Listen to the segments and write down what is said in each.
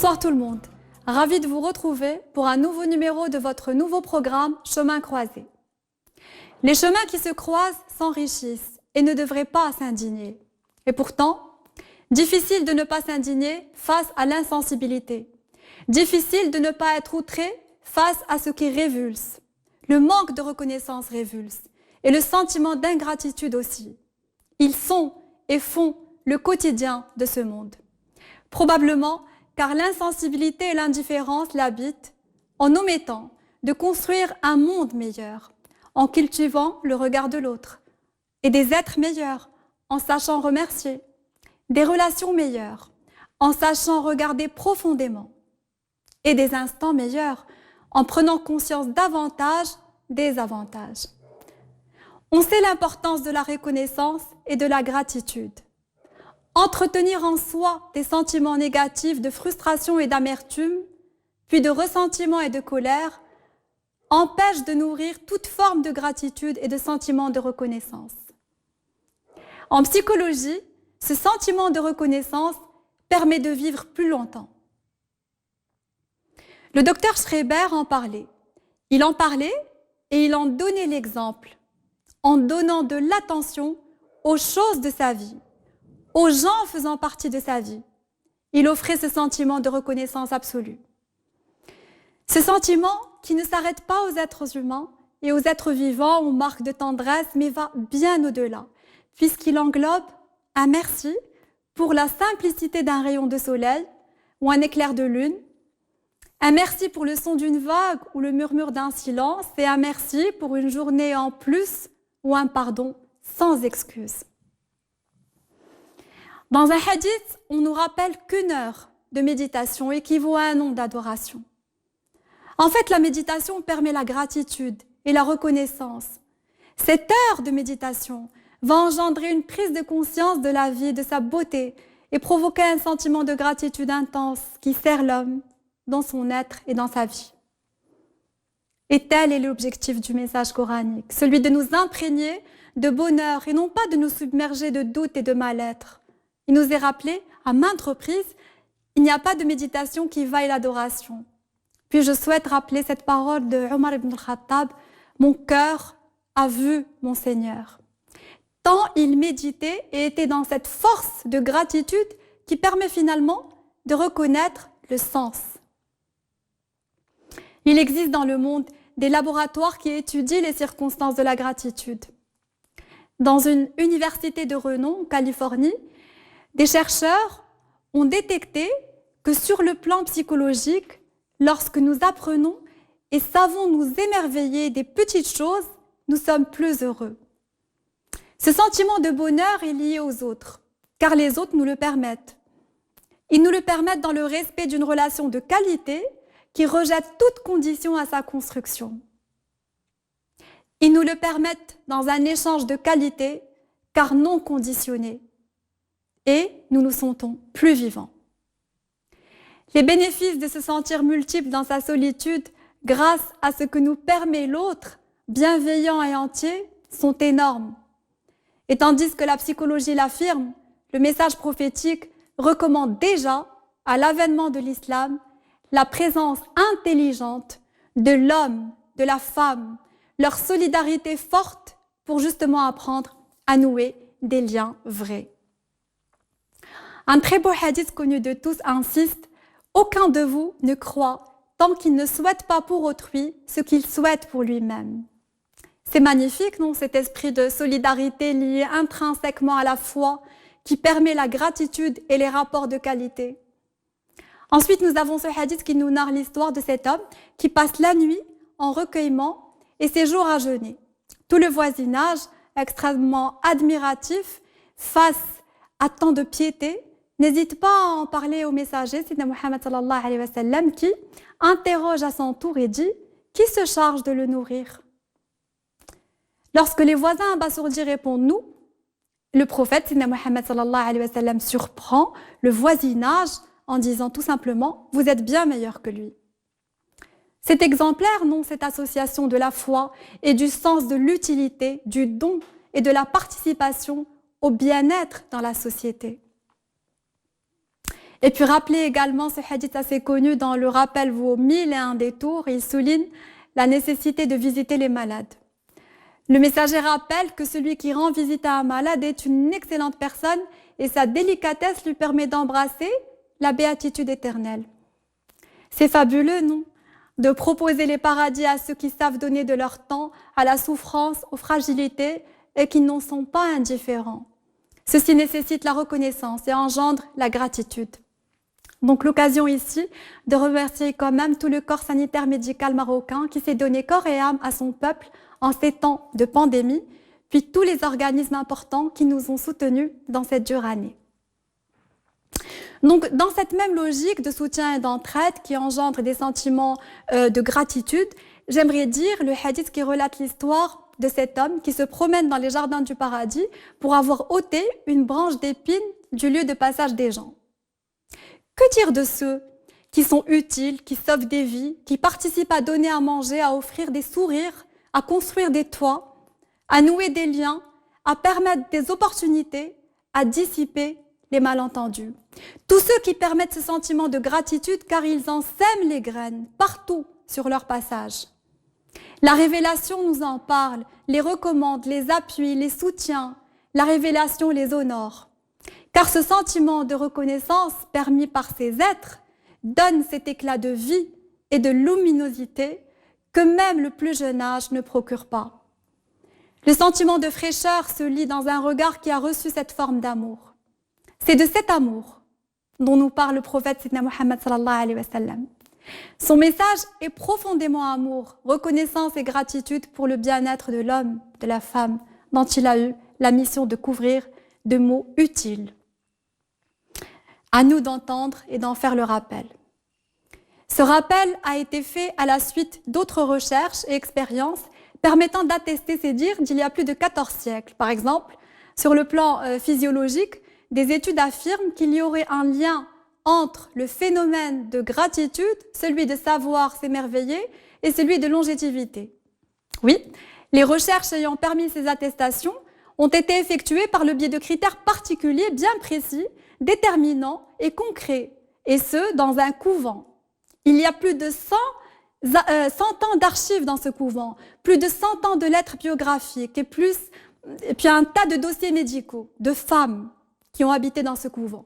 Bonsoir tout le monde, ravi de vous retrouver pour un nouveau numéro de votre nouveau programme Chemins croisés. Les chemins qui se croisent s'enrichissent et ne devraient pas s'indigner. Et pourtant, difficile de ne pas s'indigner face à l'insensibilité. Difficile de ne pas être outré face à ce qui révulse. Le manque de reconnaissance révulse et le sentiment d'ingratitude aussi. Ils sont et font le quotidien de ce monde. Probablement car l'insensibilité et l'indifférence l'habitent en omettant de construire un monde meilleur, en cultivant le regard de l'autre, et des êtres meilleurs, en sachant remercier, des relations meilleures, en sachant regarder profondément, et des instants meilleurs, en prenant conscience davantage des avantages. On sait l'importance de la reconnaissance et de la gratitude. Entretenir en soi des sentiments négatifs de frustration et d'amertume, puis de ressentiment et de colère, empêche de nourrir toute forme de gratitude et de sentiment de reconnaissance. En psychologie, ce sentiment de reconnaissance permet de vivre plus longtemps. Le docteur Schreiber en parlait. Il en parlait et il en donnait l'exemple, en donnant de l'attention aux choses de sa vie, aux gens faisant partie de sa vie. Il offrait ce sentiment de reconnaissance absolue. Ce sentiment qui ne s'arrête pas aux êtres humains et aux êtres vivants ou marque de tendresse, mais va bien au-delà, puisqu'il englobe un merci pour la simplicité d'un rayon de soleil ou un éclair de lune, un merci pour le son d'une vague ou le murmure d'un silence, et un merci pour une journée en plus ou un pardon sans excuse. Dans un hadith, on nous rappelle qu'une heure de méditation équivaut à un an d'adoration. En fait, la méditation permet la gratitude et la reconnaissance. Cette heure de méditation va engendrer une prise de conscience de la vie, de sa beauté, et provoquer un sentiment de gratitude intense qui sert l'homme dans son être et dans sa vie. Et tel est l'objectif du message coranique, celui de nous imprégner de bonheur et non pas de nous submerger de doutes et de mal-être. Il nous est rappelé à maintes reprises, il n'y a pas de méditation qui vaille l'adoration. Puis je souhaite rappeler cette parole de Omar ibn al-Khattab, « Mon cœur a vu mon Seigneur ». Tant il méditait et était dans cette force de gratitude qui permet finalement de reconnaître le sens. Il existe dans le monde des laboratoires qui étudient les circonstances de la gratitude. Dans une université de renom en Californie, des chercheurs ont détecté que sur le plan psychologique, lorsque nous apprenons et savons nous émerveiller des petites choses, nous sommes plus heureux. Ce sentiment de bonheur est lié aux autres, car les autres nous le permettent. Ils nous le permettent dans le respect d'une relation de qualité qui rejette toute condition à sa construction. Ils nous le permettent dans un échange de qualité, car non conditionné. Et nous nous sentons plus vivants. Les bénéfices de se sentir multiples dans sa solitude, grâce à ce que nous permet l'autre, bienveillant et entier, sont énormes. Et tandis que la psychologie l'affirme, le message prophétique recommande déjà, à l'avènement de l'islam, la présence intelligente de l'homme, de la femme, leur solidarité forte pour justement apprendre à nouer des liens vrais. Un très beau hadith connu de tous insiste « Aucun de vous ne croit tant qu'il ne souhaite pas pour autrui ce qu'il souhaite pour lui-même ». C'est magnifique, non, cet esprit de solidarité lié intrinsèquement à la foi qui permet la gratitude et les rapports de qualité. Ensuite, nous avons ce hadith qui nous narre l'histoire de cet homme qui passe la nuit en recueillement et ses jours à jeûner. Tout le voisinage, extrêmement admiratif face à tant de piété, n'hésite pas à en parler au messager, Sayyidina Muhammad sallallahu alayhi wa sallam, qui interroge à son tour et dit « Qui se charge de le nourrir ?» Lorsque les voisins abasourdis répondent « Nous », le prophète, Sayyidina Muhammad sallallahu alayhi wa sallam, surprend le voisinage en disant tout simplement « Vous êtes bien meilleur que lui ». C'est exemplaire, non, cette association de la foi et du sens de l'utilité, du don et de la participation au bien-être dans la société. Et puis rappelez également ce hadith assez connu dans le rappel vaut 1001 détours, il souligne la nécessité de visiter les malades. Le messager rappelle que celui qui rend visite à un malade est une excellente personne et sa délicatesse lui permet d'embrasser la béatitude éternelle. C'est fabuleux, non? De proposer les paradis à ceux qui savent donner de leur temps à la souffrance, aux fragilités et qui n'en sont pas indifférents. Ceci nécessite la reconnaissance et engendre la gratitude. Donc l'occasion ici de remercier quand même tout le corps sanitaire médical marocain qui s'est donné corps et âme à son peuple en ces temps de pandémie, puis tous les organismes importants qui nous ont soutenus dans cette dure année. Donc, dans cette même logique de soutien et d'entraide qui engendre des sentiments de gratitude, j'aimerais dire le hadith qui relate l'histoire de cet homme qui se promène dans les jardins du paradis pour avoir ôté une branche d'épine du lieu de passage des gens. Que dire de ceux qui sont utiles, qui sauvent des vies, qui participent à donner à manger, à offrir des sourires, à construire des toits, à nouer des liens, à permettre des opportunités, à dissiper les malentendus. Tous ceux qui permettent ce sentiment de gratitude car ils en sèment les graines partout sur leur passage. La révélation nous en parle, les recommande, les appuie, les soutient. La révélation les honore. Car ce sentiment de reconnaissance permis par ces êtres donne cet éclat de vie et de luminosité que même le plus jeune âge ne procure pas. Le sentiment de fraîcheur se lit dans un regard qui a reçu cette forme d'amour. C'est de cet amour dont nous parle le prophète Sidna Muhammad sallallahu alayhi wa sallam. Son message est profondément amour, reconnaissance et gratitude pour le bien-être de l'homme, de la femme, dont il a eu la mission de couvrir de mots utiles. À nous d'entendre et d'en faire le rappel. Ce rappel a été fait à la suite d'autres recherches et expériences permettant d'attester ces dires d'il y a plus de 14 siècles. Par exemple, sur le plan physiologique, des études affirment qu'il y aurait un lien entre le phénomène de gratitude, celui de savoir s'émerveiller, et celui de longévité. Oui, les recherches ayant permis ces attestations ont été effectuées par le biais de critères particuliers bien précis, déterminants et concrets, et ce, dans un couvent. Il y a plus de 100 ans d'archives dans ce couvent, plus de 100 ans de lettres biographiques, et puis un tas de dossiers médicaux, de femmes qui ont habité dans ce couvent.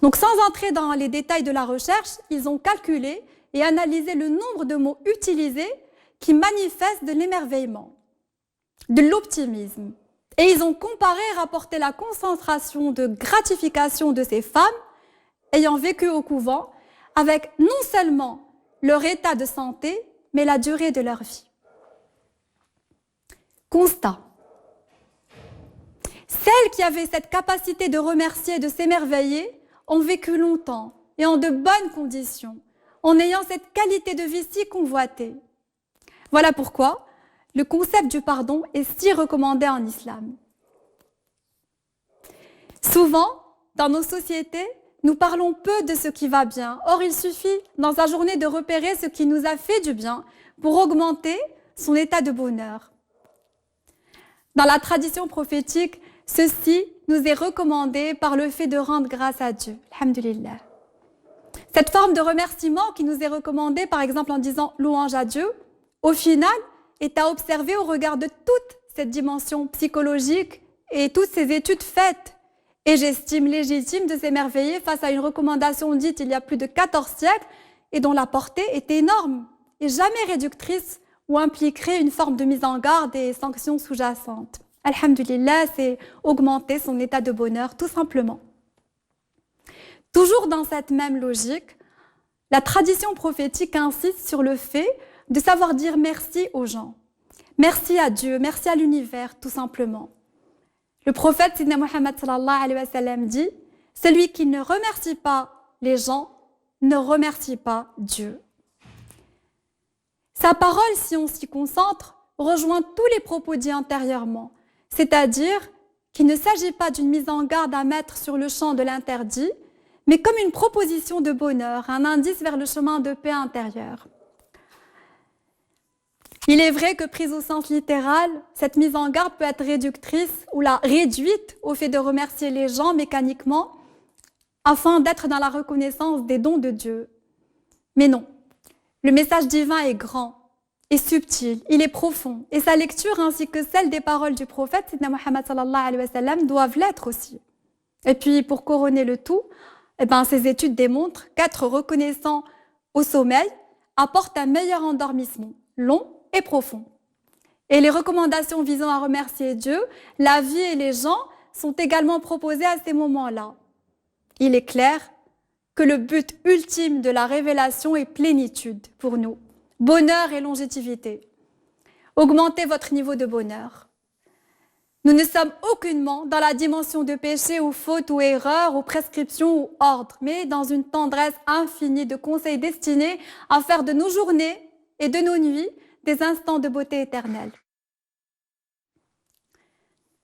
Donc, sans entrer dans les détails de la recherche, ils ont calculé et analysé le nombre de mots utilisés qui manifestent de l'émerveillement, de l'optimisme. Et ils ont comparé et rapporté la concentration de gratification de ces femmes ayant vécu au couvent avec non seulement leur état de santé, mais la durée de leur vie. Constat. Celles qui avaient cette capacité de remercier et de s'émerveiller ont vécu longtemps et en de bonnes conditions, en ayant cette qualité de vie si convoitée. Voilà pourquoi le concept du pardon est si recommandé en islam. Souvent, dans nos sociétés, nous parlons peu de ce qui va bien. Or, il suffit dans sa journée de repérer ce qui nous a fait du bien pour augmenter son état de bonheur. Dans la tradition prophétique, ceci nous est recommandé par le fait de rendre grâce à Dieu. Alhamdulillah. Cette forme de remerciement qui nous est recommandée, par exemple en disant louange à Dieu, au final, est à observer au regard de toute cette dimension psychologique et toutes ces études faites. Et j'estime légitime de s'émerveiller face à une recommandation dite il y a plus de 14 siècles et dont la portée est énorme et jamais réductrice ou impliquerait une forme de mise en garde et sanctions sous-jacentes. Alhamdulillah, c'est augmenter son état de bonheur, tout simplement. Toujours dans cette même logique, la tradition prophétique insiste sur le fait de savoir dire merci aux gens. Merci à Dieu, merci à l'univers, tout simplement. Le prophète Sidna Muhammad sallallahu alayhi wa sallam dit « Celui qui ne remercie pas les gens ne remercie pas Dieu ». Sa parole, si on s'y concentre, rejoint tous les propos dits antérieurement, c'est-à-dire qu'il ne s'agit pas d'une mise en garde à mettre sur le champ de l'interdit, mais comme une proposition de bonheur, un indice vers le chemin de paix intérieure. Il est vrai que prise au sens littéral, cette mise en garde peut être réductrice ou la réduite au fait de remercier les gens mécaniquement afin d'être dans la reconnaissance des dons de Dieu. Mais non, le message divin est grand et subtil, il est profond, et sa lecture ainsi que celle des paroles du prophète Sidna Muhammad sallallahu alayhi wa sallam doivent l'être aussi. Et puis pour couronner le tout, ces études démontrent qu'être reconnaissant au sommeil apporte un meilleur endormissement, long et profond. Et les recommandations visant à remercier Dieu, la vie et les gens sont également proposées à ces moments-là. Il est clair que le but ultime de la révélation est plénitude pour nous, bonheur et longévité. Augmentez votre niveau de bonheur. Nous ne sommes aucunement dans la dimension de péché ou faute ou erreur ou prescription ou ordre, mais dans une tendresse infinie de conseils destinés à faire de nos journées et de nos nuits des instants de beauté éternelle.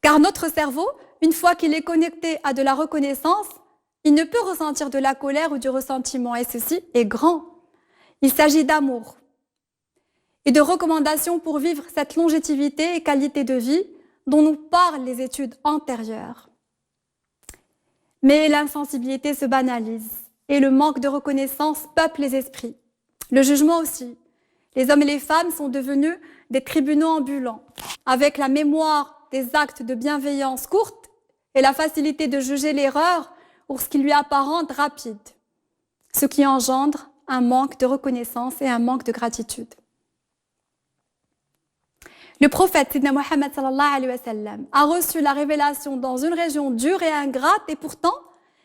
Car notre cerveau, une fois qu'il est connecté à de la reconnaissance, il ne peut ressentir de la colère ou du ressentiment, et ceci est grand. Il s'agit d'amour et de recommandations pour vivre cette longévité et qualité de vie dont nous parlent les études antérieures. Mais l'insensibilité se banalise et le manque de reconnaissance peuple les esprits. Le jugement aussi. Les hommes et les femmes sont devenus des tribunaux ambulants, avec la mémoire des actes de bienveillance courte et la facilité de juger l'erreur ou ce qui lui apparente rapide, ce qui engendre un manque de reconnaissance et un manque de gratitude. Le prophète Sidna Muhammad sallallahu alayhi wa sallam a reçu la révélation dans une région dure et ingrate, et pourtant,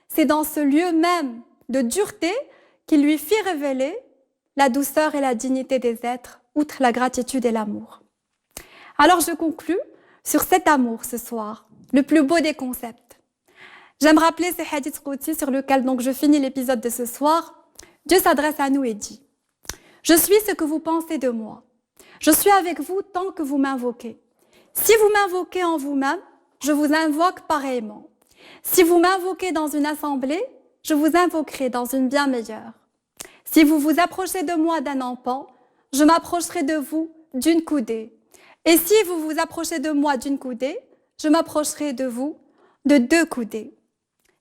c'est dans ce lieu même de dureté qu'il lui fit révéler la douceur et la dignité des êtres, outre la gratitude et l'amour. Alors je conclus sur cet amour ce soir, le plus beau des concepts. J'aime rappeler ce hadith qudsi sur lequel donc je finis l'épisode de ce soir. Dieu s'adresse à nous et dit « Je suis ce que vous pensez de moi. Je suis avec vous tant que vous m'invoquez. Si vous m'invoquez en vous-même, je vous invoque pareillement. Si vous m'invoquez dans une assemblée, je vous invoquerai dans une bien meilleure. Si vous vous approchez de moi d'un empan, je m'approcherai de vous d'une coudée. Et si vous vous approchez de moi d'une coudée, je m'approcherai de vous de 2 coudées.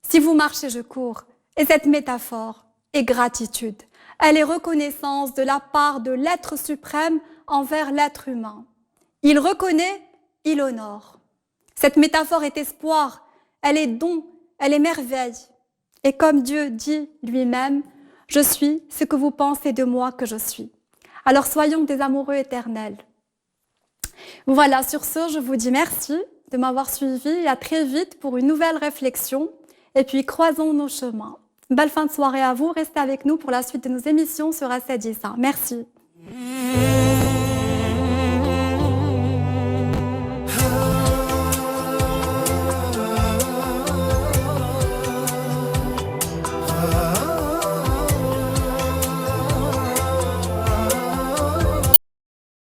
Si vous marchez, je cours. » Et cette métaphore est gratitude. Elle est reconnaissance de la part de l'être suprême envers l'être humain. Il reconnaît, il honore. Cette métaphore est espoir, elle est don, elle est merveille. Et comme Dieu dit lui-même, « Je suis ce que vous pensez de moi que je suis ». Alors soyons des amoureux éternels. Voilà, sur ce, je vous dis merci de m'avoir suivi et à très vite pour une nouvelle réflexion. Et puis croisons nos chemins. Belle fin de soirée à vous, restez avec nous pour la suite de nos émissions sur Assaïd Issa. Merci.